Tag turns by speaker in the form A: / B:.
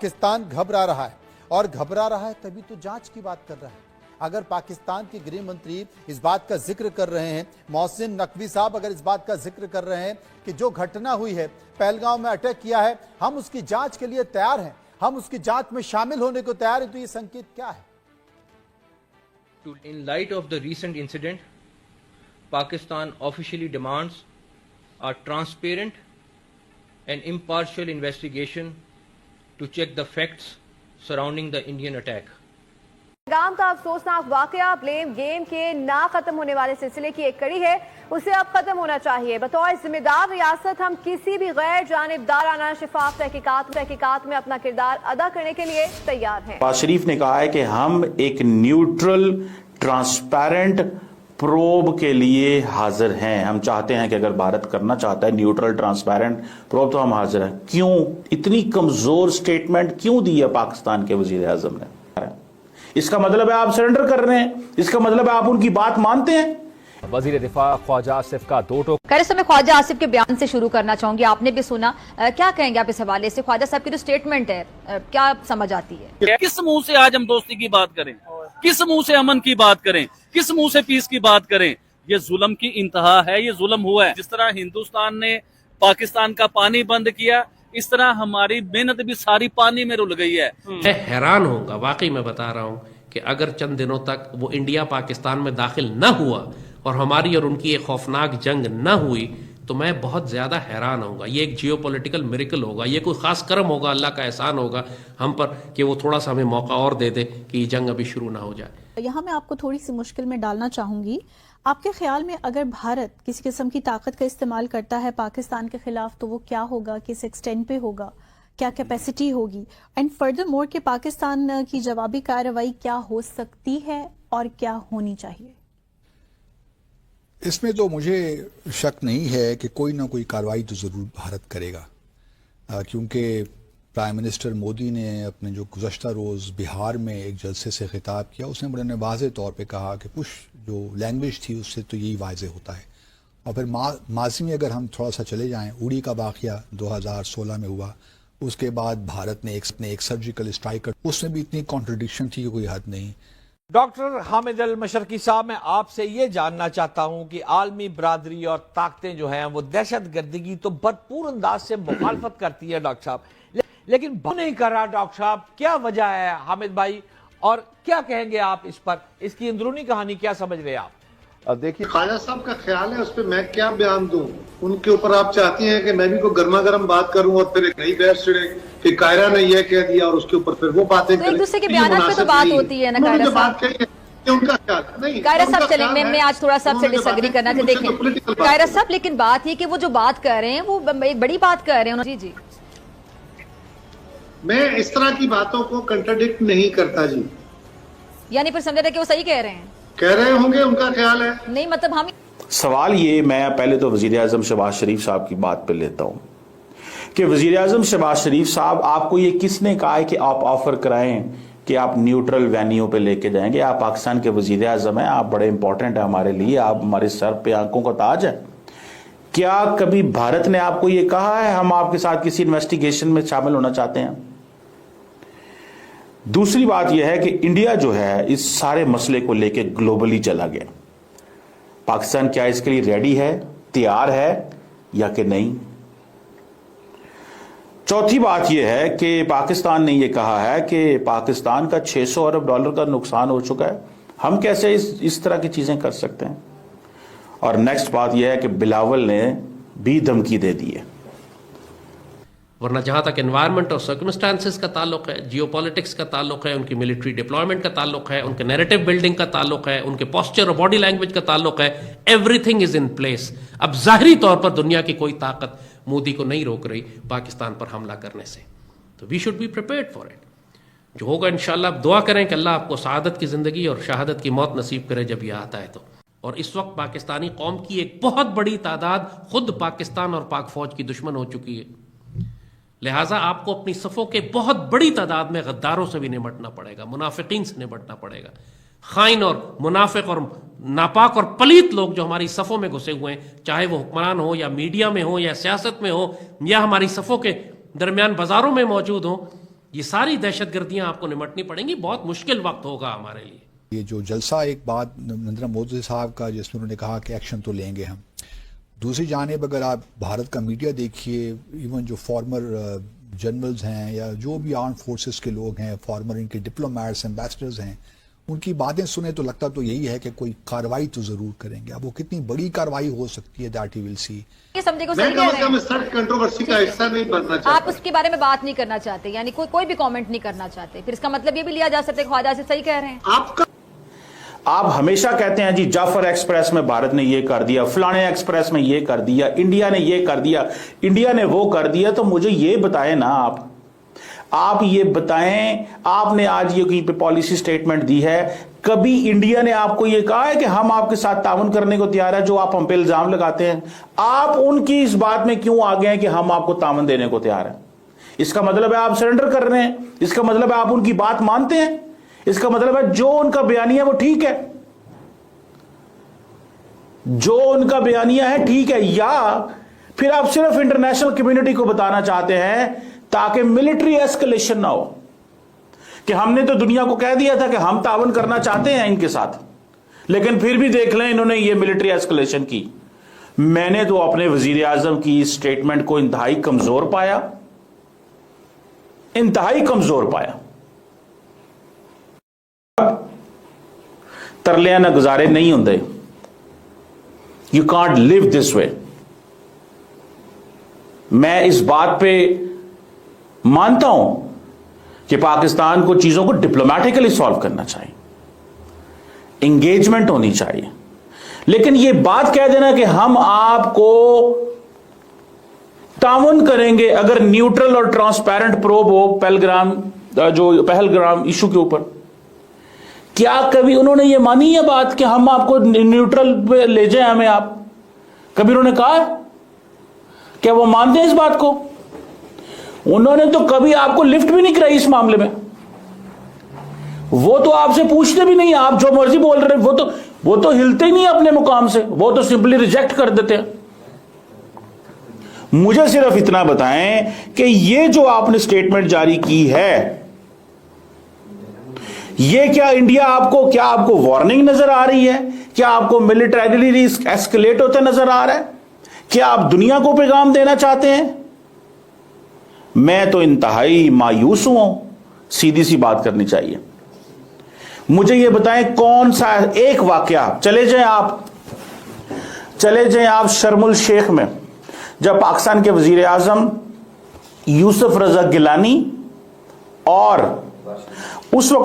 A: پاکستان گھبرا رہا ہے اور گھبرا رہا ہے تبھی تو جانچ کی بات کر رہا ہے۔ اگر پاکستان کے گرہ منتری اس بات کا ذکر کر رہے ہیں، محسن نقوی صاحب اگر اس بات کا ذکر کر رہے ہیں کہ جو گھٹنا ہوئی ہے، پہلگاؤں میں اٹیک کیا ہے، ہم اس کی جانچ کے لیے تیار ہیں، ہم اس کی جانچ میں شامل ہونے کو تیار ہیں، تو یہ سنکیت کیا ہے؟
B: In light of the recent incident, Pakistan officially demands a transparent and impartial investigation to check the facts surrounding the Indian attack.
C: Pahalgam کا افسوسناک واقعہ بلیم گیم کے نہ ختم ہونے والے سلسلے کی ایک کڑی ہے، اسے اب ختم ہونا چاہیے۔ بطور ذمہ دار ریاست ہم کسی بھی غیر جانبدارانہ شفاف تحقیقات میں اپنا کردار ادا کرنے کے لیے تیار ہیں۔
D: نواز شریف نے کہا ہے کہ ہم ایک نیوٹرل ٹرانسپیرنٹ پروب کے لیے حاضر ہیں۔ ہم چاہتے ہیں کہ اگر بھارت کرنا چاہتا ہے نیوٹرل ٹرانسپیرنٹ پروب تو ہم حاضر ہیں۔ کیوں اتنی کمزور سٹیٹمنٹ کیوں دی ہے پاکستان کے وزیر اعظم نے؟ اس کا مطلب ہے آپ سرنڈر کر رہے ہیں، اس کا مطلب ہے آپ ان کی بات مانتے ہیں۔
E: وزیر دفاع خواجہ آصف کا دو ٹوک۔
F: خیر، اس میں خواجہ آصف کے بیان سے شروع کرنا چاہوں گی، آپ نے بھی سنا، کیا کہیں گے آپ اس حوالے سے؟ خواجہ صاحب کی جو سٹیٹمنٹ ہے کیا سمجھ آتی ہے؟
G: کس منہ سے آج ہم دوستی کی بات کریں، کس منہ سے امن کی بات کریں، کس منہ سے پیس کی بات کریں؟ یہ ظلم کی انتہا ہے، یہ ظلم ہوا ہے۔ جس طرح ہندوستان نے پاکستان کا پانی بند کیا، اس طرح ہماری محنت بھی ساری پانی میں رل گئی ہے۔
H: میں حیران ہوں گا، واقعی میں بتا رہا ہوں کہ اگر چند دنوں تک وہ انڈیا پاکستان میں داخل نہ ہوا اور ہماری اور ان کی ایک خوفناک جنگ نہ ہوئی تو میں بہت زیادہ حیران ہوں گا۔ یہ ایک جیو پولیٹیکل میریکل ہوگا، یہ کوئی خاص کرم ہوگا، اللہ کا احسان ہوگا ہم پر کہ وہ تھوڑا سا ہمیں موقع اور دے دے کہ یہ جنگ ابھی شروع نہ ہو جائے۔
I: یہاں میں آپ کو تھوڑی سی مشکل میں ڈالنا چاہوں گی۔ آپ کے خیال میں اگر بھارت کسی قسم کی طاقت کا استعمال کرتا ہے پاکستان کے خلاف تو وہ کیا ہوگا، کس ایکسٹینٹ پہ ہوگا، کیا کیپیسٹی ہوگی، اینڈ فردر مور کہ پاکستان کی جوابی کارروائی کیا ہو سکتی ہے اور کیا ہونی چاہیے؟
J: اس میں تو مجھے شک نہیں ہے کہ کوئی نہ کوئی کارروائی تو ضرور بھارت کرے گا، کیونکہ پرائم منسٹر مودی نے اپنے جو گزشتہ روز بہار میں ایک جلسے سے خطاب کیا، اس نے بڑے واضح طور پہ کہا کہ پش جو لینگویج تھی اس سے تو یہی واضح ہوتا ہے۔ اور پھر ماضی میں اگر ہم تھوڑا سا چلے جائیں، اڑی کا واقعہ 2016 میں ہوا، اس کے بعد بھارت نے ایک سرجیکل اسٹرائک، اس میں بھی اتنی کانٹرڈکشن تھی کہ کوئی حد نہیں۔
K: ڈاکٹر حامد المشرقی صاحب، میں آپ سے یہ جاننا چاہتا ہوں کہ عالمی برادری اور طاقتیں جو ہیں وہ دہشت گردی تو بھرپور انداز سے مخالفت کرتی ہے ڈاکٹر صاحب، لیکن نہیں کر رہا ڈاکٹر صاحب، کیا وجہ ہے حامد بھائی، اور کیا کہیں گے آپ اس پر؟ اس کی اندرونی کہانی کیا سمجھ رہے ہیں آپ؟
L: دیکھیے خواجہ صاحب کا خیال ہے، اس پہ میں کیا بیان دوں؟ ان کے اوپر آپ چاہتی ہیں کہ میں بھی کوئی گرما گرم بات کروں اور پھر ایک نئی بحث چھڑے کہ قاہرہ نے یہ کہہ دیا اور اس کے اوپر پھر وہ باتیں کریں۔
F: ایک دوسرے کے بیانات پہ تو بات ہوتی ہے نا قاہرہ صاحب۔
L: ان کا خیال نہیں،
F: قاہرہ صاحب چلیں، میں آج تھوڑا سا آپ سے ڈس ایگری کرنا چاہتے دیکھیں قاہرہ صاحب، لیکن بات یہ کہ وہ جو بات کر رہے ہیں وہ ایک بڑی بات کر رہے ہیں۔ جی جی،
L: میں اس طرح کی باتوں کو کنٹرڈکٹ نہیں کرتا جی۔
F: یعنی پھر سمجھا تھا کہ وہ صحیح کہہ رہے ہیں؟
L: کہہ رہے ہوں گے، ان کا خیال ہے۔
F: نہیں مطلب ہم
D: سوال یہ، میں پہلے تو وزیر اعظم شہباز شریف صاحب کی بات پہ لیتا ہوں کہ وزیر اعظم شہباز شریف صاحب، آپ کو یہ کس نے کہا ہے کہ آپ آفر کرائیں کہ آپ نیوٹرل وینیو پہ لے کے جائیں گے؟ آپ پاکستان کے وزیر اعظم ہیں، آپ بڑے امپورٹنٹ ہیں ہمارے لیے، آپ ہمارے سر پہ آنکھوں کا تاج ہے۔ کیا کبھی بھارت نے آپ کو یہ کہا ہے ہم آپ کے ساتھ کسی انویسٹیگیشن میں شامل ہونا چاہتے ہیں؟ دوسری بات یہ ہے کہ انڈیا جو ہے اس سارے مسئلے کو لے کے گلوبلی چلا گیا۔ پاکستان کیا اس کے لیے ریڈی ہے، تیار ہے یا کہ نہیں؟ چوتھی بات یہ ہے کہ پاکستان نے یہ کہا ہے کہ پاکستان کا 600 ارب ڈالر کا نقصان ہو چکا ہے، ہم کیسے اس طرح کی چیزیں کر سکتے ہیں؟ اور نیکسٹ بات یہ ہے کہ بلاول نے بھی دھمکی دے دی ہے۔
H: ورنہ جہاں تک انوائرمنٹ اور سرکمسٹانسز کا تعلق ہے، جیو پالیٹکس کا تعلق ہے، ان کی ملٹری ڈپلائمنٹ کا تعلق ہے، ان کے نیریٹو بلڈنگ کا تعلق ہے، ان کے پوسچر اور باڈی لینگویج کا تعلق ہے، every thing is in place. اب ظاہری طور پر دنیا کی کوئی طاقت مودی کو نہیں روک رہی پاکستان پر حملہ کرنے سے، تو we should be prepared for it. جو ہوگا انشاءاللہ اب دعا کریں کہ اللہ آپ کو سعادت کی زندگی اور شہادت کی موت نصیب کرے جب یہ آتا ہے تو۔ اور اس وقت پاکستانی قوم کی ایک بہت بڑی تعداد خود پاکستان اور پاک فوج کی دشمن ہو چکی ہے، لہٰذا آپ کو اپنی صفوں کے بہت بڑی تعداد میں غداروں سے بھی نمٹنا پڑے گا، منافقین سے نمٹنا پڑے گا۔ خائن اور منافق اور ناپاک اور پلیت لوگ جو ہماری صفوں میں گھسے ہوئے ہیں، چاہے وہ حکمران ہو یا میڈیا میں ہو یا سیاست میں ہو یا ہماری صفوں کے درمیان بازاروں میں موجود ہوں، یہ ساری دہشت گردیاں آپ کو نمٹنی پڑیں گی. بہت مشکل وقت ہوگا ہمارے لیے.
J: یہ جو جلسہ ایک بات نریندر مودی صاحب کا جس میں انہوں نے کہا کہ ایکشن تو لیں گے ہم، دوسری جانب اگر آپ بھارت کا میڈیا دیکھیے، ایون جو فارمر جنرلز ہیں یا جو بھی آرم فورسز کے لوگ ہیں، فارمر ان کے ڈپلومیٹس ایمبیسڈرز ہیں، ان کی باتیں سنیں تو لگتا تو یہی ہے کہ کوئی کاروائی تو ضرور کریں گے. اب وہ کتنی بڑی کاروائی ہو سکتی ہے دیٹ وی ول سی.
F: یہ سمجھے کو
L: میں
F: صحیح
L: کم
F: کہہ
L: از
F: رہے
L: کم
F: ہیں.
L: اس سڑک کنٹروورسی کا حصہ نہیں بننا
F: آپ
L: چاہتا.
F: اس کے بارے میں بات نہیں کرنا چاہتے، یعنی کوئی بھی کامنٹ نہیں کرنا چاہتے. پھر اس کا مطلب یہ بھی لیا جا سکتا ہے خواجہ سے صحیح کہہ رہے ہیں.
D: آپ ہمیشہ کہتے ہیں جی جعفر ایکسپریس میں بھارت نے یہ کر دیا، فلانے ایکسپریس میں یہ کر دیا، انڈیا نے یہ کر دیا، انڈیا نے وہ کر دیا. تو مجھے یہ بتائیں نا، آپ یہ بتائیں، آپ نے آج یہ کہیں پہ پالیسی سٹیٹمنٹ دی ہے، کبھی انڈیا نے آپ کو یہ کہا ہے کہ ہم آپ کے ساتھ تعاون کرنے کو تیار ہے جو آپ ہم پہ الزام لگاتے ہیں؟ آپ ان کی اس بات میں کیوں آگے ہیں کہ ہم آپ کو تعاون دینے کو تیار ہیں؟ اس کا مطلب ہے آپ سرنڈر کر رہے ہیں، اس کا مطلب ہے آپ ان کی بات مانتے ہیں، اس کا مطلب ہے جو ان کا بیانیہ وہ ٹھیک ہے، جو ان کا بیانیہ ہے ٹھیک ہے، یا پھر آپ صرف انٹرنیشنل کمیونٹی کو بتانا چاہتے ہیں تاکہ ملٹری ایسکلیشن نہ ہو کہ ہم نے تو دنیا کو کہہ دیا تھا کہ ہم تعاون کرنا چاہتے ہیں ان کے ساتھ، لیکن پھر بھی دیکھ لیں انہوں نے یہ ملٹری ایسکلیشن کی. میں نے تو اپنے وزیر اعظم کی اس سٹیٹمنٹ کو انتہائی کمزور پایا، انتہائی کمزور پایا. ترلیاں نہ گزارے نہیں ہوندے. You can't live this way. میں اس بات پہ مانتا ہوں کہ پاکستان کو چیزوں کو ڈپلومیٹکلی سالو کرنا چاہیے، انگیجمنٹ ہونی چاہیے، لیکن یہ بات کہہ دینا کہ ہم آپ کو تعاون کریں گے اگر نیوٹرل اور ٹرانسپیرنٹ پروب ہو پہلگام ایشو کے اوپر، کیا کبھی انہوں نے یہ مانی ہے بات کہ ہم آپ کو نیوٹرل پہ لے جائیں ہمیں؟ آپ کبھی انہوں نے کہا ہے؟ کیا وہ مانتے ہیں اس بات کو؟ انہوں نے تو کبھی آپ کو لفٹ بھی نہیں کرائی اس معاملے میں. وہ تو آپ سے پوچھتے بھی نہیں، آپ جو مرضی بول رہے ہیں، وہ تو ہلتے ہی نہیں اپنے مقام سے، وہ تو سمپلی ریجیکٹ کر دیتے ہیں. مجھے صرف اتنا بتائیں کہ یہ جو آپ نے سٹیٹمنٹ جاری کی ہے، یہ کیا انڈیا آپ کو وارننگ نظر آ رہی ہے؟ کیا آپ کو ملٹریلی ایسکلیٹ ہوتا نظر آ رہا ہے؟ کیا آپ دنیا کو پیغام دینا چاہتے ہیں؟ میں تو انتہائی مایوس ہوں. سیدھی سی بات کرنی چاہیے. مجھے یہ بتائیں کون سا ایک واقعہ، چلے جائیں آپ شرم الشیخ میں، جب پاکستان کے وزیر اعظم یوسف رضا گیلانی اور اس وقت